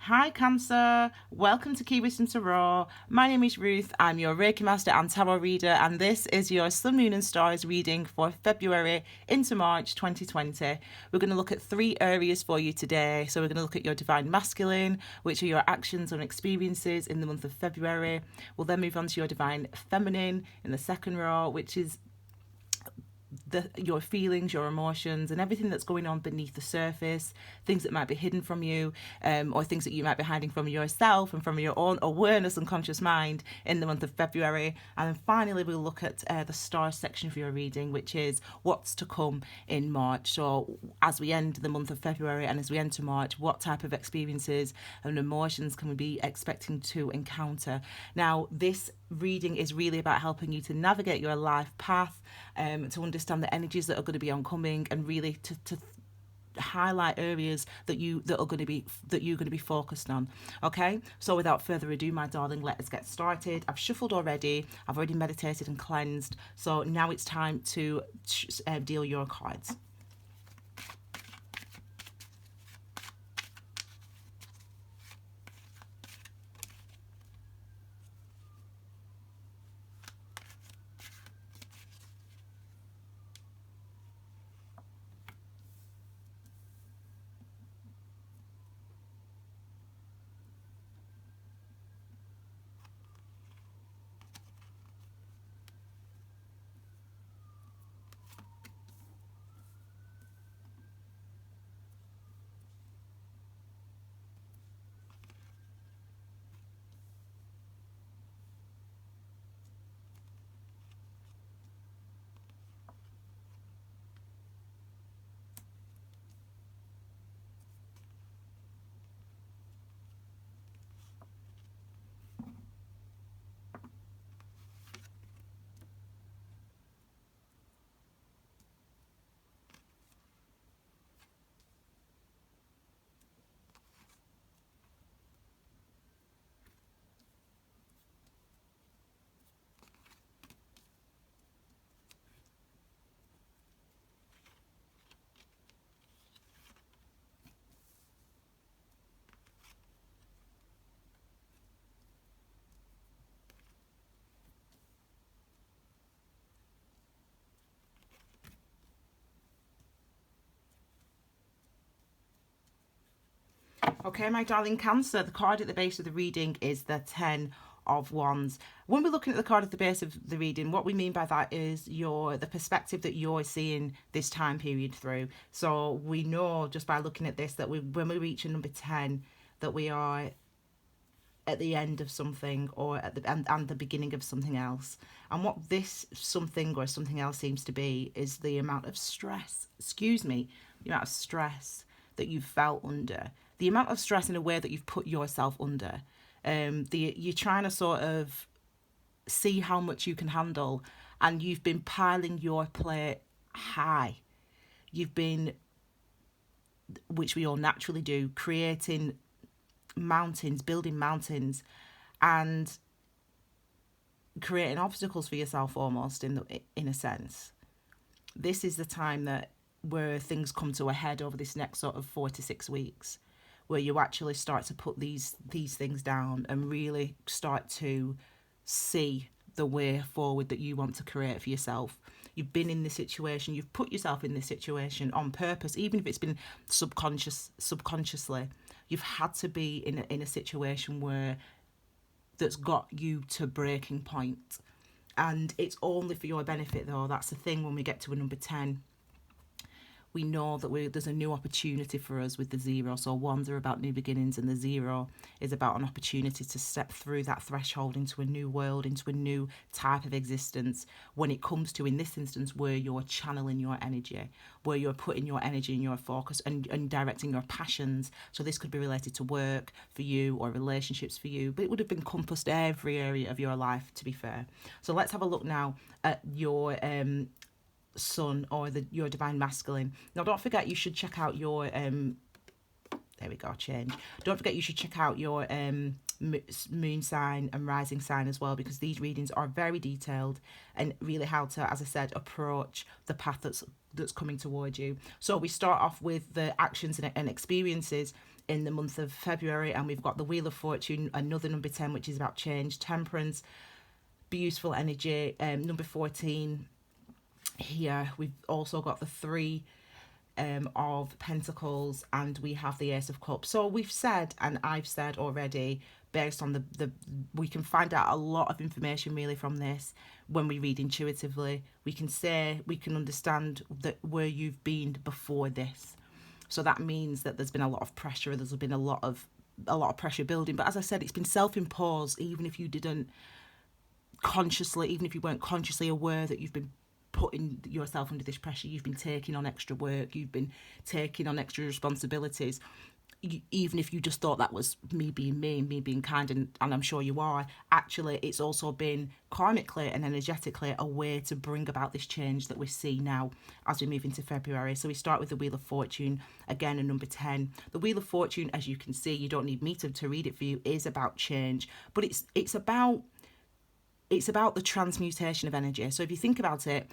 Hi Cancer, welcome to Key Wisdom Tarot. My name is Ruth, I'm your Reiki Master and Tarot Reader, and this is your Sun, Moon and Stars reading for February into March 2020. We're going to look at 3 areas for you today. So we're going to look at your Divine Masculine, which are your actions and experiences in the month of February. We'll then move on to your Divine Feminine in the second row, which is your feelings, your emotions, and everything that's going on beneath the surface, things that might be hidden from you, or things that you might be hiding from yourself and from your own awareness and conscious mind in the month of February. And then finally, we'll look at the star section for your reading, which is what's to come in March. So as we end the month of February and as we enter March, what type of experiences and emotions can we be expecting to encounter? Now, this reading is really about helping you to navigate your life path, to understand the energies that are going to be oncoming, and really to highlight areas that you're going to be focused on. Okay, so without further ado, my darling, let us get started. I've shuffled already, I've already meditated and cleansed, so now it's time to deal your cards. Okay, my darling Cancer, the card at the base of the reading is the 10 of Wands. When we're looking at the card at the base of the reading, what we mean by that is the perspective that you're seeing this time period through. So we know just by looking at this that when we reach a number 10, that we are at the end of something, or at the and the beginning of something else. And what this something or something else seems to be is the amount of stress, the amount of stress that you've felt under, the amount of stress in a way that you've put yourself under. You're trying to sort of see how much you can handle, and you've been piling your plate high. You've been, which we all naturally do, creating mountains, building mountains, and creating obstacles for yourself, almost in a sense. This is the time where things come to a head over this next sort of 4 to 6 weeks, where you actually start to put these things down and really start to see the way forward that you want to create for yourself. You've been in this situation, you've put yourself in this situation on purpose, even if it's been subconsciously. You've had to be in a situation where that's got you to breaking point. And it's only for your benefit, though. That's the thing. When we get to a number 10, we know that there's a new opportunity for us with the 0. So 1s are about new beginnings, and the 0 is about an opportunity to step through that threshold into a new world, into a new type of existence, when it comes to, in this instance, where you're channeling your energy, where you're putting your energy and your focus and directing your passions. So this could be related to work for you or relationships for you, but it would have encompassed every area of your life, to be fair. So let's have a look now at your Sun, or your Divine Masculine. Now, don't forget, you should check out your there we go, change. Don't forget, you should check out your moon sign and rising sign as well, because these readings are very detailed and really how to, as I said, approach the path that's coming towards you. So we start off with the actions and experiences in the month of February, and we've got the Wheel of Fortune, another number 10, which is about change, temperance, beautiful energy. Number 14 here, we've also got the 3 of Pentacles, and we have the Ace of Cups. So we've said, and I've said already, based on the we can find out a lot of information really from this when we read intuitively. We can understand that where you've been before this. So that means that there's been a lot of pressure, there's been a lot of pressure building. But as I said, it's been self-imposed, even if you didn't consciously, even if you weren't consciously aware that you've been putting yourself under this pressure. You've been taking on extra work, you've been taking on extra responsibilities. Even if you just thought that was me being kind, and I'm sure you are, actually it's also been karmically and energetically a way to bring about this change that we see now as we move into February. So we start with the Wheel of Fortune, again a number 10. The Wheel of Fortune, as you can see, you don't need me to read it for you, is about change, but it's about the transmutation of energy. So if you think about it,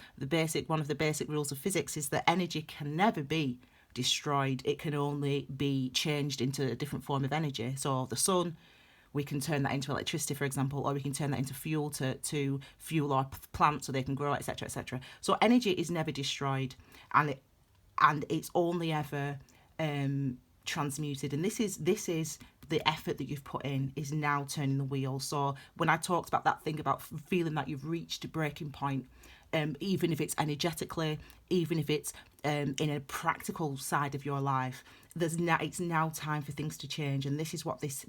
one of the basic rules of physics is that energy can never be destroyed. It can only be changed into a different form of energy. So the sun, we can turn that into electricity, for example, or we can turn that into fuel to fuel our plants so they can grow, etc., etc. So energy is never destroyed, and it's only ever transmuted. And this is the effort that you've put in is now turning the wheel. So when I talked about that thing about feeling that you've reached a breaking point, even if it's energetically, even if it's in a practical side of your life, it's now time for things to change. And this is what this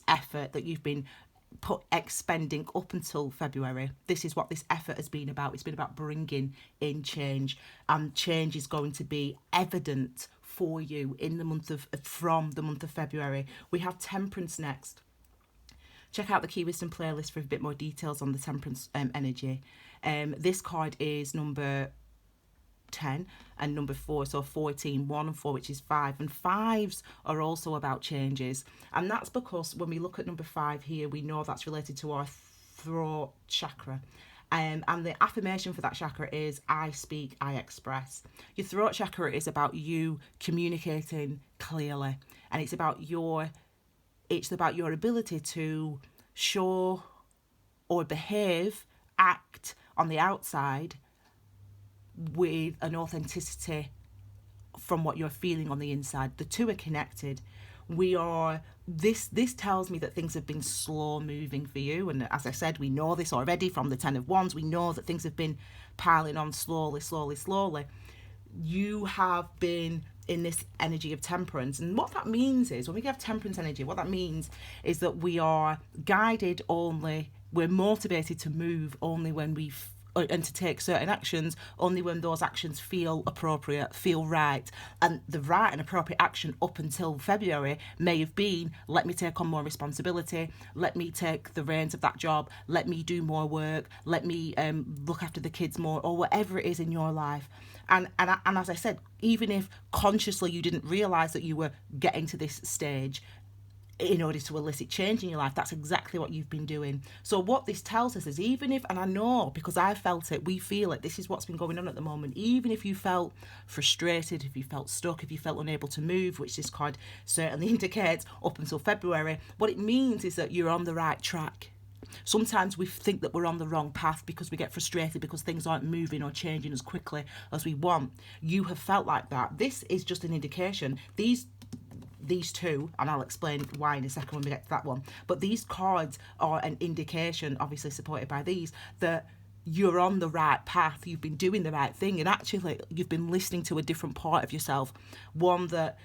effort that you've been expending up until February, this is what this effort has been about. It's been about bringing in change, and change is going to be evident for you from the month of February. We have temperance next. Check out the Key Wisdom playlist for a bit more details on the temperance energy. This card is number 10 and number 4, so 14, 1 and 4, which is 5, and 5s are also about changes. And that's because when we look at number 5 here, we know that's related to our throat chakra. And the affirmation for that chakra is I speak, I express. Your throat chakra is about you communicating clearly, and it's about your ability to show or behave, act on the outside with an authenticity from what you're feeling on the inside. The two are connected. This tells me that things have been slow moving for you, and as I said, we know this already from the 10 of Wands. We know that things have been piling on slowly. You have been in this energy of temperance, and what that means is, when we have temperance energy, what that means is that we are guided only, we're motivated to move only when and to take certain actions only when those actions feel appropriate, feel right. And the right and appropriate action up until February may have been, let me take on more responsibility, let me take the reins of that job, let me do more work, let me look after the kids more, or whatever it is in your life. And as I said, even if consciously you didn't realise that you were getting to this stage in order to elicit change in your life, that's exactly what you've been doing. So what this tells us is, even if, and I know because I felt it, we feel it, this is what's been going on at the moment, even if you felt frustrated, if you felt stuck, if you felt unable to move, which this card certainly indicates up until February, what it means is that you're on the right track. Sometimes we think that we're on the wrong path because we get frustrated because things aren't moving or changing as quickly as we want. You have felt like that. This is just an indication. These two, and I'll explain why in a second when we get to that one, but these cards are an indication, obviously supported by these, that you're on the right path, you've been doing the right thing, and actually you've been listening to a different part of yourself, one that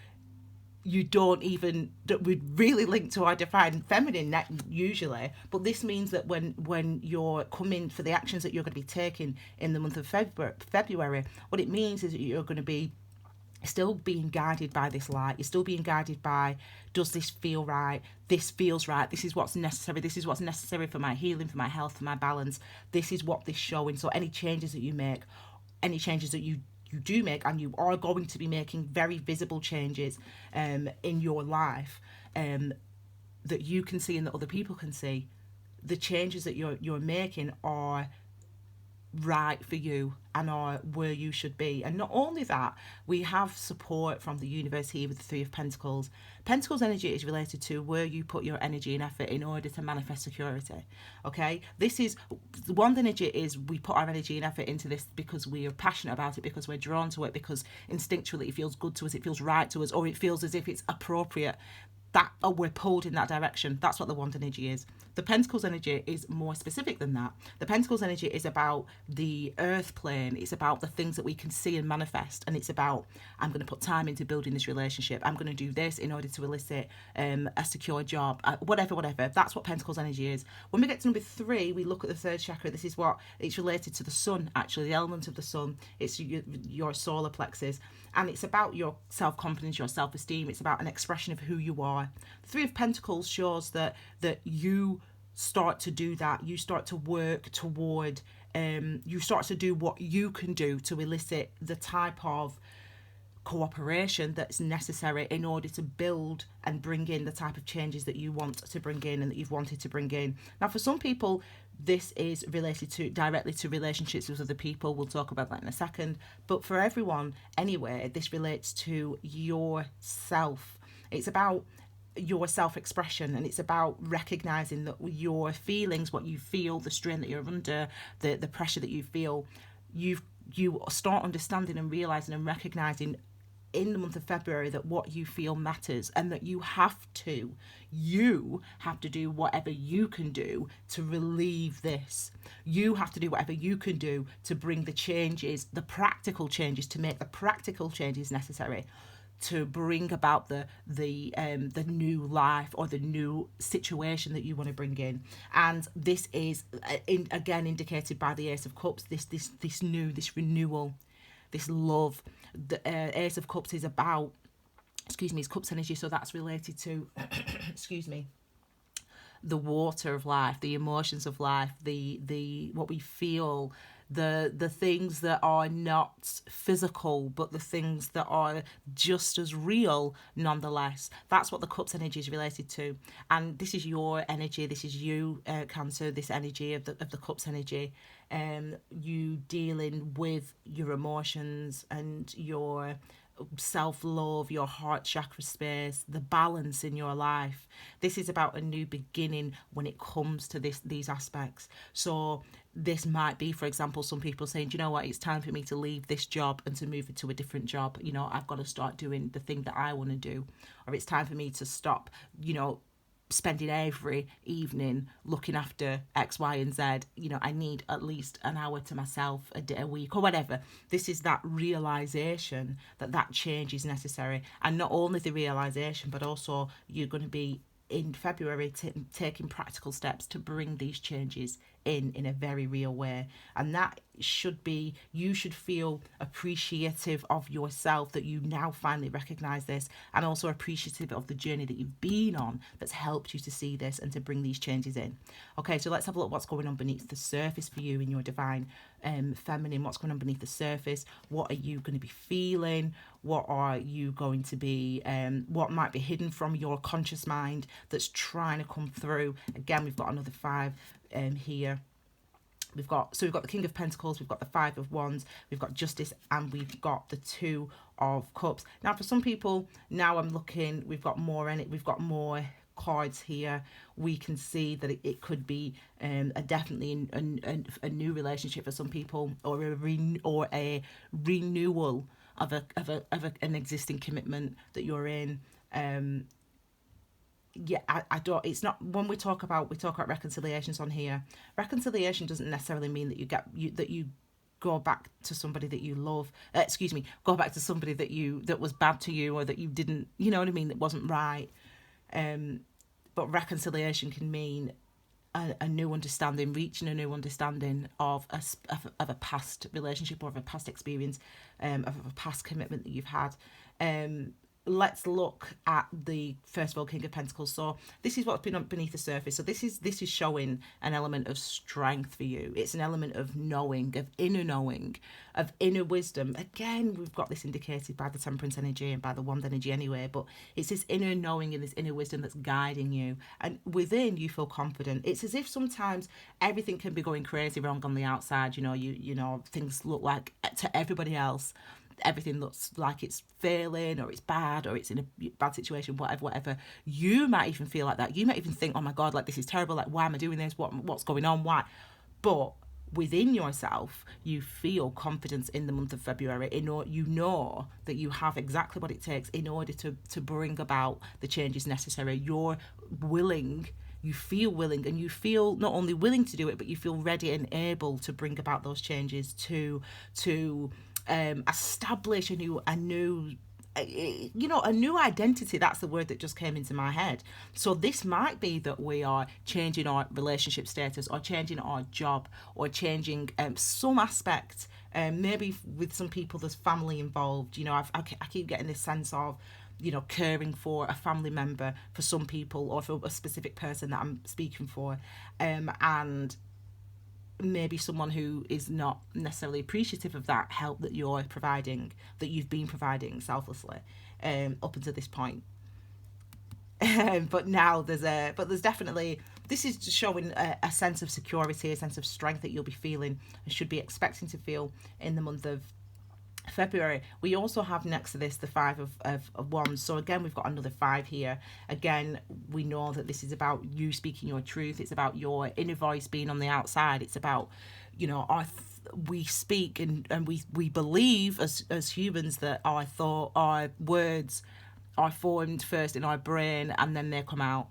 that would really link to our divine feminine usually. But this means that when you're coming for the actions that you're going to be taking in the month of February, what it means is that you're going to be still being guided by this light. You're still being guided by, does this feel right? This feels right. This is what's necessary. This is what's necessary for my healing, for my health, for my balance. This is what this is showing. So any changes that you make, any changes that you do make, and you are going to be making very visible changes in your life that you can see and that other people can see, the changes that you're making are right for you and are where you should be. And not only that, we have support from the universe here with the Three of Pentacles. Pentacles energy is related to where you put your energy and effort in order to manifest security. Okay, this is one energy, is we put our energy and effort into this because we are passionate about it, because we're drawn to it, because instinctually it feels good to us, it feels right to us, or it feels as if it's appropriate, that we're pulled in that direction. That's what the wand energy is. The Pentacles energy is more specific than that. The Pentacles energy is about the earth plane. It's about the things that we can see and manifest. And it's about, I'm going to put time into building this relationship. I'm going to do this in order to elicit a secure job, whatever. That's what Pentacles energy is. When we get to number 3, we look at the third chakra. This is what it's related to, the sun, actually, the element of the sun. It's your solar plexus. And it's about your self-confidence, your self-esteem. It's about an expression of who you are. The Three of Pentacles shows that you start to do that. You start to work toward, you start to do what you can do to elicit the type of cooperation that's necessary in order to build and bring in the type of changes that you want to bring in and that you've wanted to bring in. Now, for some people, this is related to directly to relationships with other people. We'll talk about that in a second. But for everyone, anyway, this relates to yourself. It's about your self-expression, and it's about recognizing that your feelings, what you feel, the strain that you're under, the pressure that you feel, you start understanding and realizing and recognizing in the month of February that what you feel matters, and that you have to do whatever you can do to relieve this. You have to do whatever you can do to bring the changes, the practical changes, to make the practical changes necessary to bring about the new life or the new situation that you want to bring in. And this is again indicated by the Ace of Cups, this renewal, this love. The Ace of Cups is about, it's Cups energy, so that's related to the water of life, the emotions of life, the what we feel, the things that are not physical, but the things that are just as real nonetheless. That's what the Cups energy is related to. And this is your energy. This is you, Cancer, this energy of the Cups energy. You dealing with your emotions and your self-love, your heart chakra space, the balance in your life. This is about a new beginning when it comes to these aspects. So this might be, for example, some people saying, do you know what, it's time for me to leave this job and to move into a different job. You know, I've got to start doing the thing that I want to do. Or it's time for me to stop, spending every evening looking after X, Y, and Z. I need at least an hour to myself a day, a week, or whatever. This is that realization that change is necessary. And not only the realization, but also you're going to be in February taking practical steps to bring these changes in a very real way. And that should be, you should feel appreciative of yourself that you now finally recognize this, and also appreciative of the journey that you've been on that's helped you to see this and to bring these changes in. Okay, so let's have a look what's going on beneath the surface for you in your divine feminine. What's going on beneath the surface? What are you going to be feeling? What are you going to be, what might be hidden from your conscious mind that's trying to come through? Again, we've got another 5 here. We've got the King of Pentacles, we've got the 5 of Wands, we've got Justice, and we've got the 2 of Cups. Now, for some people, now I'm looking, we've got more in it, we've got more cards here. We can see that it could be definitely a new relationship for some people, or a renewal of an existing commitment that you're in. I don't, it's not, when we talk about reconciliations on here, reconciliation doesn't necessarily mean that you go back to somebody that you love, go back to somebody that was bad to you, or that you didn't, you know what I mean, that wasn't right. But reconciliation can mean a new understanding, reaching a new understanding of a past relationship, or of a past experience, of a past commitment that you've had. let's look at the first of all King of Pentacles. So this is what's been beneath the surface. So this is showing an element of strength for you. It's an element of knowing, of inner wisdom. Again, we've got this indicated by the Temperance energy and by the Wand energy anyway, but it's this inner knowing and this inner wisdom that's guiding you, and within you feel confident. It's as if sometimes everything can be going crazy wrong on the outside. You know things look like, to everybody else, everything looks like it's failing or it's bad or it's in a bad situation, whatever. You might even feel like that. You might even think, oh my God, like this is terrible. Like, why am I doing this? What's going on? Why? But within yourself, you feel confidence in the month of February. You know that you have exactly what it takes in order to bring about the changes necessary. You're willing. You feel willing, and you feel not only willing to do it, but you feel ready and able to bring about those changes to establish a new identity. That's the word that just came into my head. So this might be that we are changing our relationship status, or changing our job, or changing some aspect. Maybe with some people there's family involved. I keep getting this sense of caring for a family member for some people, or for a specific person that I'm speaking for, and maybe someone who is not necessarily appreciative of that help that you're providing, that you've been providing selflessly up until this point. But now there's definitely, this is just showing a sense of security, a sense of strength that you'll be feeling and should be expecting to feel in the month of February. We also have next to this the Five of Wands. So again, we've got another 5 here. Again, we know that this is about you speaking your truth. It's about your inner voice being on the outside. It's about, we speak and we believe as humans that our words are formed first in our brain and then they come out.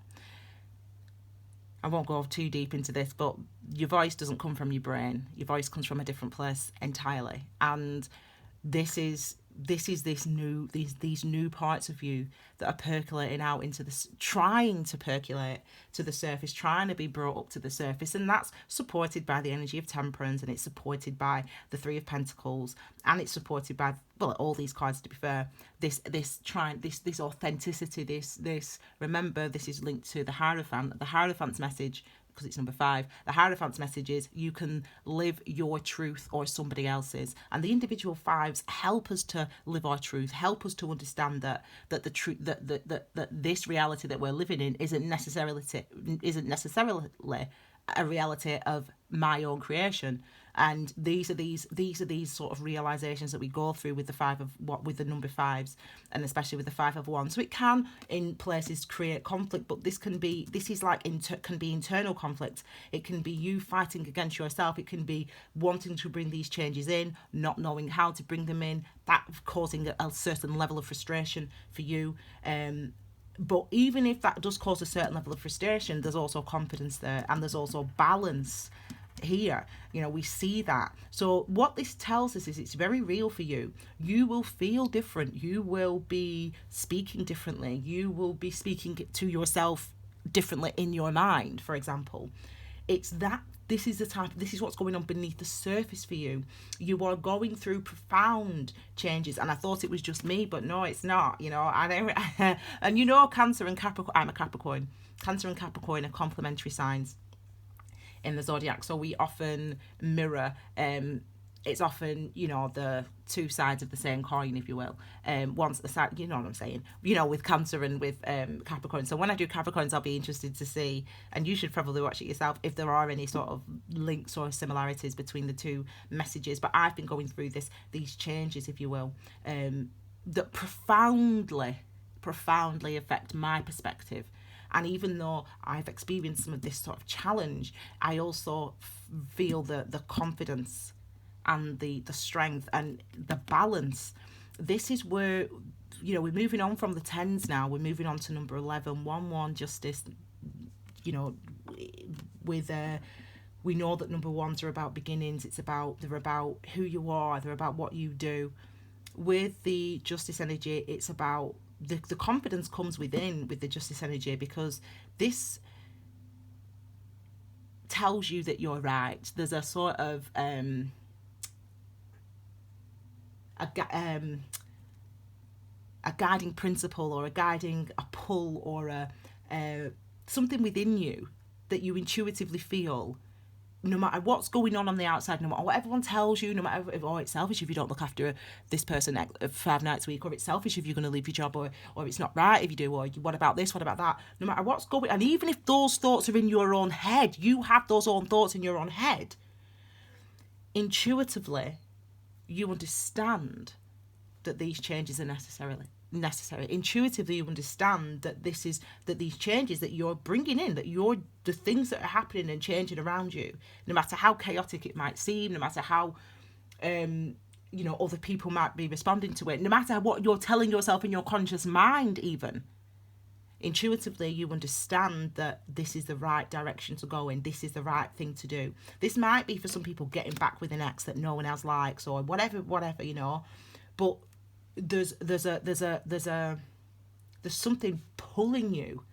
I won't go too deep into this, but your voice doesn't come from your brain. Your voice comes from a different place entirely. And these new parts of you that are percolating out into this, trying to percolate to the surface, trying to be brought up to the surface, and that's supported by the energy of Temperance, and it's supported by the Three of Pentacles, and it's supported by, well, all these cards, to be fair, this authenticity, this remember, this is linked to the Hierophant's message, because it's number 5. The Hierophant's message is you can live your truth or somebody else's, and the individual 5s help us to live our truth, help us to understand that the truth, that this reality that we're living in isn't necessarily a reality of my own creation. And these are these sort of realizations that we go through with with the number 5s, and especially with the 5 of Wands. So it can in places create conflict, but can be internal conflict. It can be you fighting against yourself. It can be wanting to bring these changes in, not knowing how to bring them in, that causing a certain level of frustration for you. But even if that does cause a certain level of frustration, there's also confidence there, and there's also balance here. We see that. So what this tells us is it's very real for you. You will feel different. You will be speaking differently. You will be speaking to yourself differently in your mind, for example. It's that this is what's going on beneath the surface for you. You are going through profound changes, and I thought it was just me, but no, it's not. And Cancer and Capricorn, I'm a Capricorn. Cancer and Capricorn are complementary signs in the zodiac, so we often mirror. It's often the two sides of the same coin, if you will. Once the side, you know what I'm saying, with Cancer and with Capricorn. So when I do Capricorns, I'll be interested to see, and you should probably watch it yourself, if there are any sort of links or similarities between the two messages. But I've been going through these changes, if you will, that profoundly affect my perspective. And even though I've experienced some of this sort of challenge, I also feel the confidence and the strength and the balance. This is where, we're moving on from the 10s now. We're moving on to number 11, 1-1, justice. With we know that number 1s are about beginnings. They're about who you are. They're about what you do. With the justice energy, it's about the confidence comes within with the justice energy, because this tells you that you're right. There's a sort of guiding principle or a guiding a pull or something within you that you intuitively feel, no matter what's going on the outside, no matter what everyone tells you, no matter if, oh, it's selfish if you don't look after this person 5 nights a week, or it's selfish if you're going to leave your job, or it's not right if you do, or what about this, what about that, no matter what's going, and even if those thoughts are in your own head, you have those own thoughts in your own head, intuitively, you understand that these changes are necessary. Intuitively, you understand that these changes that you're bringing in, that the things that are happening and changing around you, no matter how chaotic it might seem, no matter how other people might be responding to it, no matter what you're telling yourself in your conscious mind, even intuitively you understand that this is the right direction to go in, this is the right thing to do. This might be for some people getting back with an ex that no one else likes, or whatever, but there's something pulling you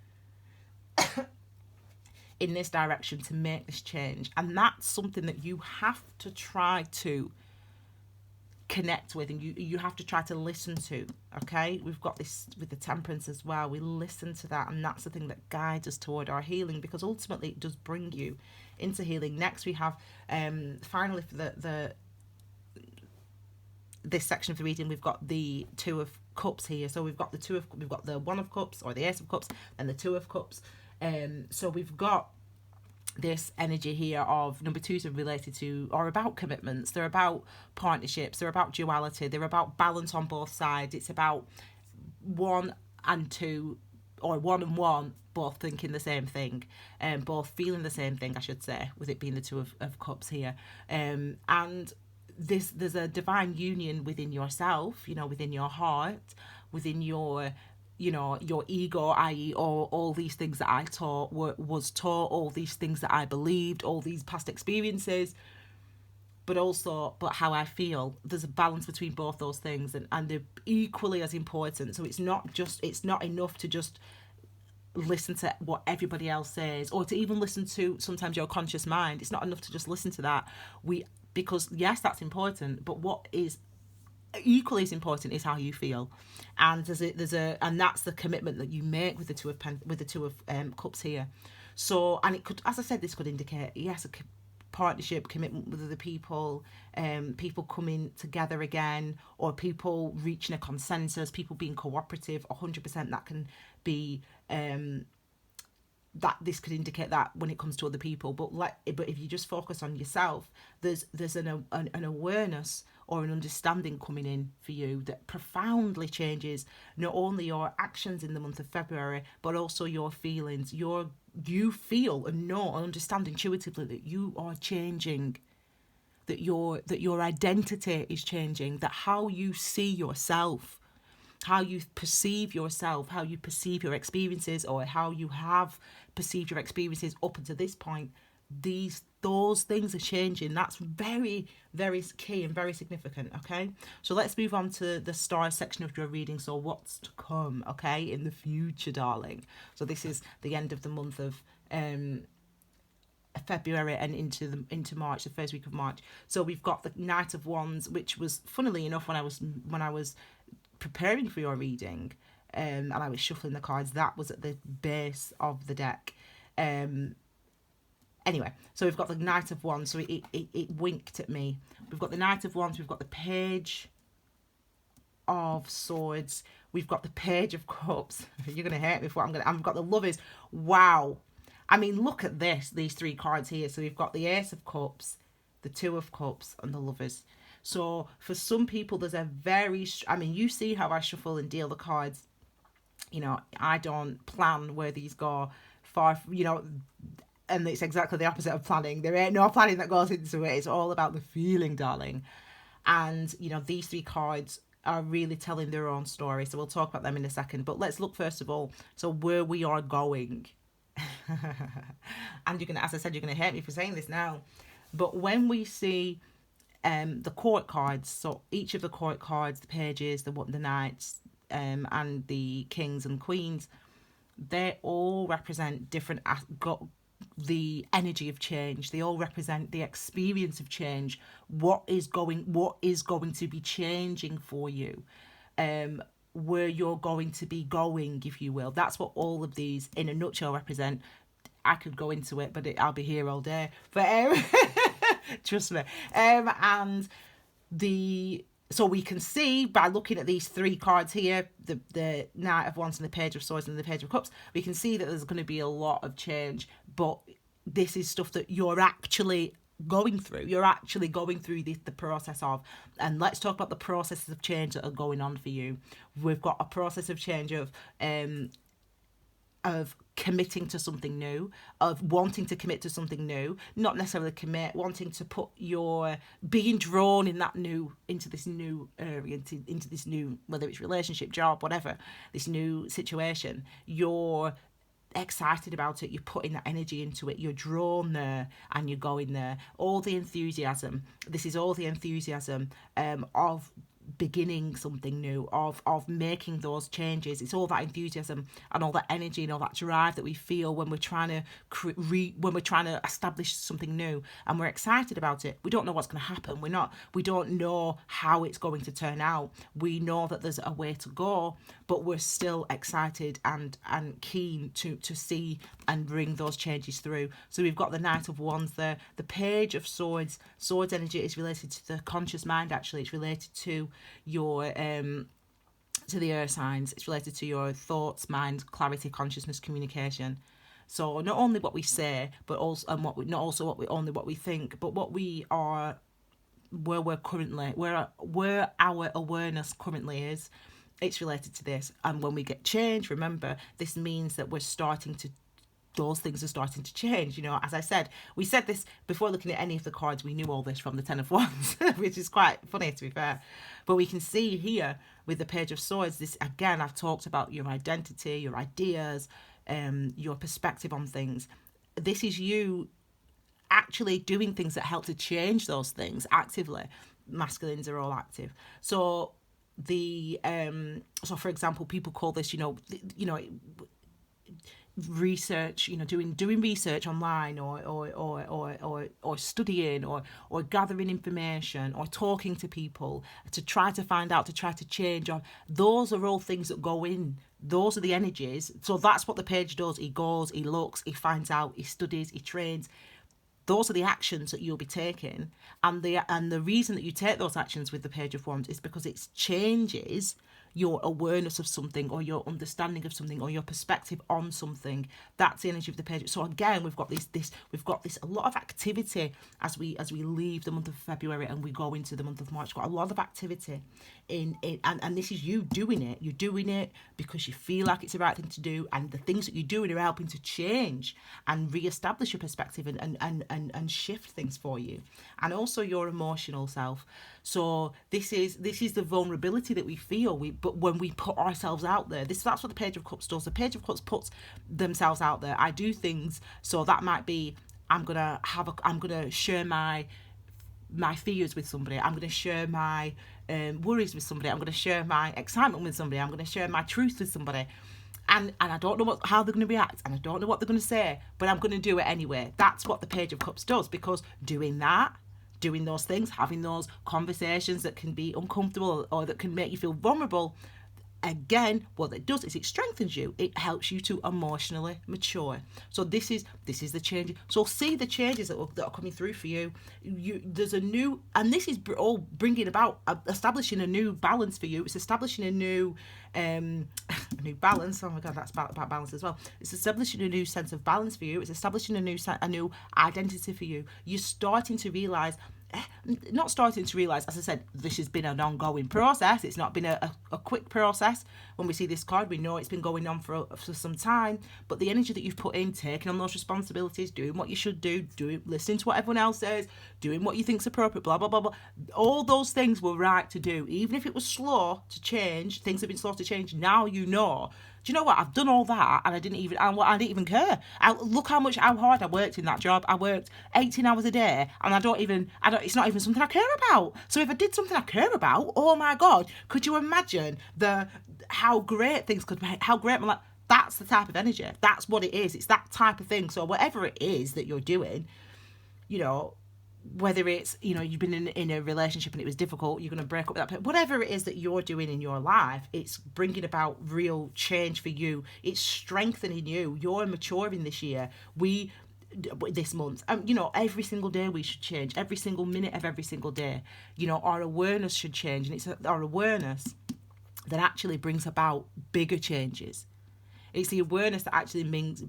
in this direction to make this change, and that's something that you have to try to connect with, and you have to try to listen to. Okay, we've got this with the Temperance as well. We listen to that, and that's the thing that guides us toward our healing, because ultimately it does bring you into healing. Next we have finally for this section of the reading, we've got the Two of Cups here. So we've got the One of Cups, or the Ace of Cups, and the Two of Cups. So we've got this energy here of number twos are related to or about commitments. They're about partnerships. They're about duality. They're about balance on both sides. It's about 1 and 2, or 1 and 1, both thinking the same thing, and both feeling the same thing, I should say, with it being the Two of Cups here. And there's a divine union within yourself, within your heart, within your your ego, i.e. all these things that I was taught, all these things that I believed, all these past experiences, but how I feel. There's a balance between both those things, and they're equally as important. So it's not enough to just listen to what everybody else says, or to even listen to sometimes your conscious mind. It's not enough to just listen to that. Because yes, that's important, but what is equally as important is how you feel, and and that's the commitment that you make with the Two of Cups here. So, and it could, as I said, this could indicate, yes, a partnership, commitment with other people, people coming together again, or people reaching a consensus, people being cooperative. 100% that can be that this could indicate that when it comes to other people. But if you just focus on yourself, there's an awareness or an understanding coming in for you that profoundly changes not only your actions in the month of February, but also your feelings. You feel and know and understand intuitively that you are changing, that your identity is changing, that how you see yourself, how you perceive yourself, how you perceive your experiences, or how you have perceived your experiences up until this point, those things are changing. That's very, very key and very significant. Okay, so let's move on to the star section of your reading. So what's to come, okay, in the future, darling? So this is the end of the month of February and into March, the first week of March. So we've got the Knight of Wands, which was, funnily enough, when I was preparing for your reading, and I was shuffling the cards, that was at the base of the deck. Anyway, so we've got the Knight of Wands, so it winked at me. We've got the Knight of Wands, we've got the Page of Swords, we've got the Page of Cups. You're going to hate me for what I've got the Lovers. Wow. I mean, look at these 3 cards here. So we've got the Ace of Cups, the Two of Cups, and the Lovers. So for some people, there's a you see how I shuffle and deal the cards. I don't plan where these go far, and it's exactly the opposite of planning. There ain't no planning that goes into it. It's all about the feeling, darling. And, these 3 cards are really telling their own story. So we'll talk about them in a second. But let's look first of all, so where we are going. And as I said, you're going to hate me for saying this now. But when we see the court cards, so each of the court cards, the pages, the knights, and the kings and queens, they all represent different the energy of change. They all represent the experience of change. What is going to be changing for you? where you're going to be going, if you will. That's what all of these in a nutshell represent. I could go into it, but I'll be here all day. But trust me. And so we can see by looking at these three cards here, the Knight of Wands and the Page of Swords and the Page of Cups, we can see that there's going to be a lot of change. But this is stuff that you're actually going through. You're actually going through the process of. And let's talk about the processes of change that are going on for you. We've got a process of change of committing to something new, of wanting to commit to something new, not necessarily commit, wanting to put your being drawn in that new, into this new area, into this new, whether it's relationship, job, whatever, this new situation. You're excited about it, you're putting that energy into it, you're drawn there and you're going there. All the enthusiasm, this is all the enthusiasm of beginning something new, of making those changes. It's all that enthusiasm and all that energy and all that drive that we feel when we're trying to establish something new, and we're excited about it. We don't know what's going to happen. We don't know how it's going to turn out. We know that there's a way to go, but we're still excited and keen to see and bring those changes through. So we've got the Knight of Wands there, the Page of Swords. Swords energy is related to the conscious mind. Actually, it's related to your to the earth signs. It's related to your thoughts, mind, clarity, consciousness, communication. So not only what we say, but also what we think, but what we are, where we're currently, where our awareness currently is. It's related to this. And when we get change, remember, this means that those things are starting to change. You know, as I said, we said this before looking at any of the cards. We knew all this from the Ten of Wands, which is quite funny, to be fair. But we can see here with the Page of Swords, this again, I've talked about your identity, your ideas, your perspective on things. This is you actually doing things that help to change those things actively. Masculines are all active. So so for example, people call this, research, doing research online or studying or gathering information or talking to people to try to find out, to try to change. Or those are all things that go in. Those are the energies. So that's what the page does. He goes, he looks, he finds out, he studies, he trains. Those are the actions that you'll be taking, and the reason that you take those actions with the Page of Wands is because it changes your awareness of something, or your understanding of something, or your perspective on something. That's the energy of the page. So again, we've got this a lot of activity as we leave the month of February and we go into the month of March. We've got a lot of activity in and this is you doing it. You're doing it because you feel like it's the right thing to do, and the things that you're doing are helping to change and re-establish your perspective and shift things for you, and also your emotional self. So this is the vulnerability that we feel. But when we put ourselves out there, that's what the Page of Cups does. The Page of Cups puts themselves out there. I do things, so that might be I'm gonna share my fears with somebody. I'm gonna share my worries with somebody. I'm gonna share my excitement with somebody. I'm gonna share my truth with somebody. And I don't know how they're going to react, and I don't know what they're going to say, but I'm going to do it anyway. That's what the Page of Cups does, because doing those things, having those conversations that can be uncomfortable or that can make you feel vulnerable, again, what it does is it strengthens you. It helps you to emotionally mature. So this is the change. So see the changes that are coming through for you. There's a new, and this is all bringing about establishing a new balance for you. It's establishing a new balance. Oh my God, that's about balance as well. It's establishing a new sense of balance for you. It's establishing a new identity for you. You're starting to realize. Not starting to realise, as I said, this has been an ongoing process. It's not been a quick process. When we see this card, we know it's been going on for some time, but the energy that you've put in, taking on those responsibilities, doing what you should do, listening to what everyone else says, doing what you think's appropriate, blah, blah, blah, blah. All those things were right to do. Even if it was slow to change, things have been slow to change. Now you know. Do you know what? I've done all that and I didn't even care. Look how hard I worked in that job. I worked 18 hours a day and it's not even something I care about. So if I did something I care about, oh my God, could you imagine how great things could be, how great my life. That's the type of energy. That's what it is. It's that type of thing. So whatever it is that you're doing, whether it's, you know, you've been in a relationship and it was difficult, you're going to break up with that person. Whatever it is that you're doing in your life, it's bringing about real change for you. It's strengthening you. You're maturing this year. This month, you know, every single day we should change. Every single minute of every single day, you know, our awareness should change, and it's our awareness that actually brings about bigger changes. It's the awareness that actually means,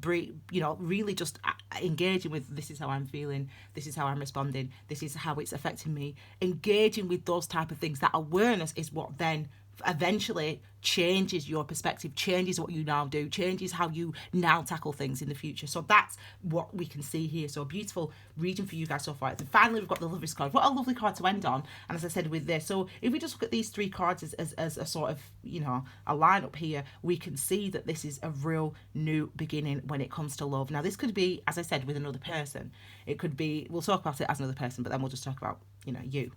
you know, really just engaging with, this is how I'm feeling, this is how I'm responding, this is how it's affecting me. Engaging with those type of things, that awareness is what then eventually changes your perspective, changes what you now do, changes how you now tackle things in the future. So that's what we can see here. So a beautiful reading for you guys so far. And finally, we've got the Lovers card. What a lovely card to end on. And as I said with this, so if we just look at these three cards as a sort of, you know, a lineup here, we can see that this is a real new beginning when it comes to love. Now, this could be, as I said, with another person. It could be, we'll talk about it as another person, but then we'll just talk about, you know, you.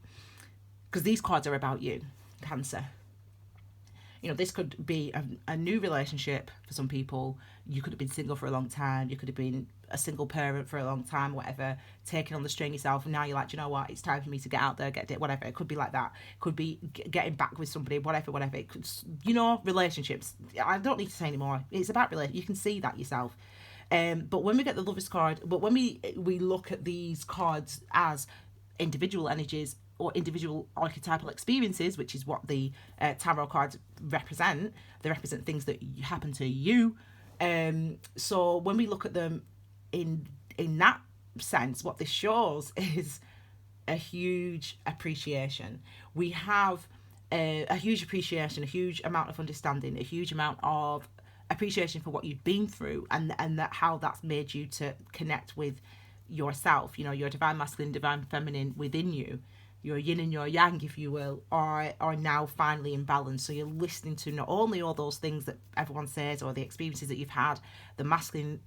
Because these cards are about you, Cancer. You know, this could be a new relationship for some people. You could have been single for a long time. You could have been a single parent for a long time, whatever, taking on the strain yourself. And now you're like, you know what, it's time for me to get out there, get it, whatever. It could be like that. It could be getting back with somebody, whatever. It could, you know, relationships. I don't need to say anymore. It's about relationships. You can see that yourself. But when we get the Lovers card, but when we look at these cards as individual energies, or individual archetypal experiences, which is what the tarot cards represent. They represent things that happen to you. So when we look at them in that sense, what this shows is a huge appreciation. We have a huge appreciation, a huge amount of understanding, a huge amount of appreciation for what you've been through, and that how that's made you to connect with yourself. You know, your divine masculine, divine feminine within you, your yin and your yang, if you will, are now finally in balance. So you're listening to not only all those things that everyone says, or the experiences that you've had, the masculine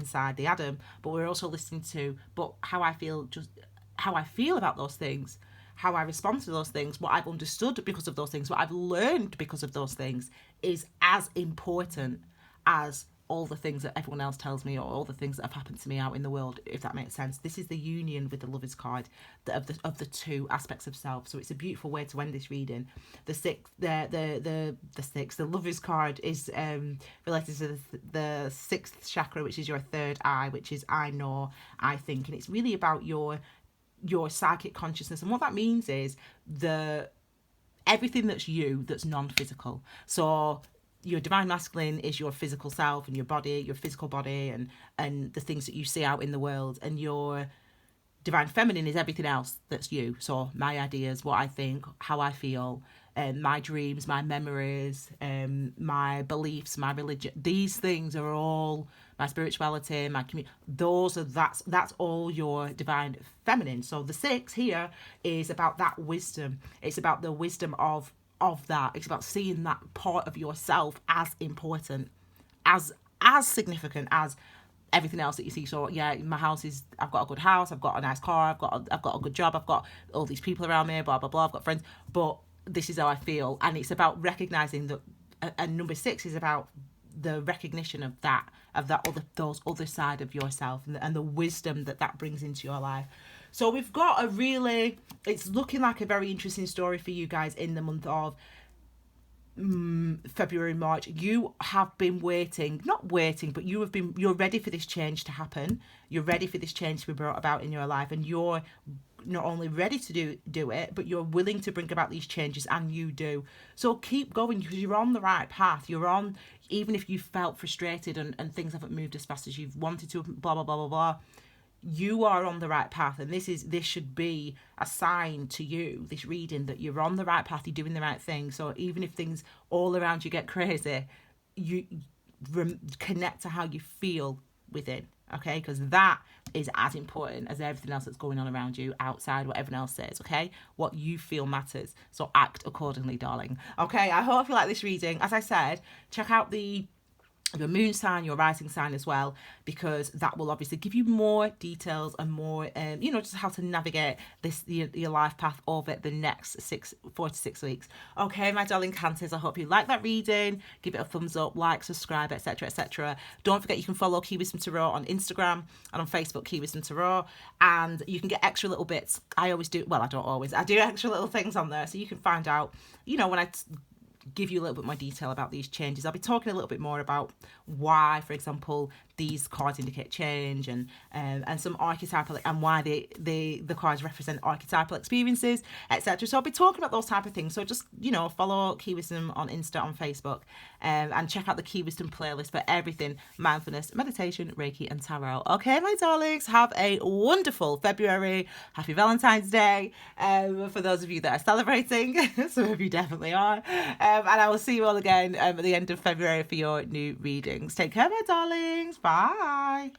side, the Adam, but we're also listening to, but how I feel about those things, how I respond to those things, what I've understood because of those things, what I've learned because of those things, is as important as all the things that everyone else tells me, or all the things that have happened to me out in the world, if that makes sense. This is the union with the Lovers card of the two aspects of self. So it's a beautiful way to end this reading. The Lovers card is related to the sixth chakra, which is your third eye, which is I know, I think, and it's really about your psychic consciousness. And what that means is everything that's you, that's non-physical. So your divine masculine is your physical self and your body, your physical body, and the things that you see out in the world. And your divine feminine is everything else that's you. So my ideas, what I think, how I feel, my dreams, my memories, my beliefs, my religion. These things are all my spirituality, my community. That's all your divine feminine. So the 6 here is about that wisdom. It's about the wisdom of that. It's about seeing that part of yourself as important, as significant as everything else that you see. So yeah, my house is, I've got a good house, I've got a nice car, I've got a good job, I've got all these people around me, blah blah blah, I've got friends, but this is how I feel. And it's about recognizing that, and number 6 is about the recognition of those other side of yourself, and the wisdom that brings into your life. So we've got it's looking like a very interesting story for you guys in the month of February, March. You have been not waiting, but you're ready for this change to happen. You're ready for this change to be brought about in your life, and you're not only ready to do it, but you're willing to bring about these changes, and you do. So keep going, because you're on the right path. You're on, even if you felt frustrated and things haven't moved as fast as you've wanted to, blah blah blah blah blah, you are on the right path. And this should be a sign to you, this reading, that you're on the right path, you're doing the right thing. So even if things all around you get crazy, you connect to how you feel within, okay? Because that is as important as everything else that's going on around you, outside, what everyone else says, okay? What you feel matters. So act accordingly, darling. Okay, I hope you like this reading. As I said, check out the your moon sign, your rising sign as well, because that will obviously give you more details and more, you know, just how to navigate this your life path over the next 4 to 6 weeks. Okay, my darling Cancers, I hope you like that reading. Give it a thumbs up, like, subscribe, etc., etc. Don't forget you can follow Key Wisdom Tarot on Instagram and on Facebook, Key Wisdom Tarot, and you can get extra little bits. I always do, well, I don't always, I do extra little things on there, so you can find out, you know, when I give you a little bit more detail about these changes. I'll be talking a little bit more about why, for example, these cards indicate change, and some archetypal, and why the cards represent archetypal experiences, etc. So I'll be talking about those type of things. So just, you know, follow Key Wisdom on Insta, on Facebook, and check out the Key Wisdom playlist for everything mindfulness, meditation, Reiki, and tarot. Okay, my darlings, have a wonderful February. Happy Valentine's Day for those of you that are celebrating. Some of you definitely are. And I will see you all again at the end of February for your new readings. Take care, my darlings. Bye.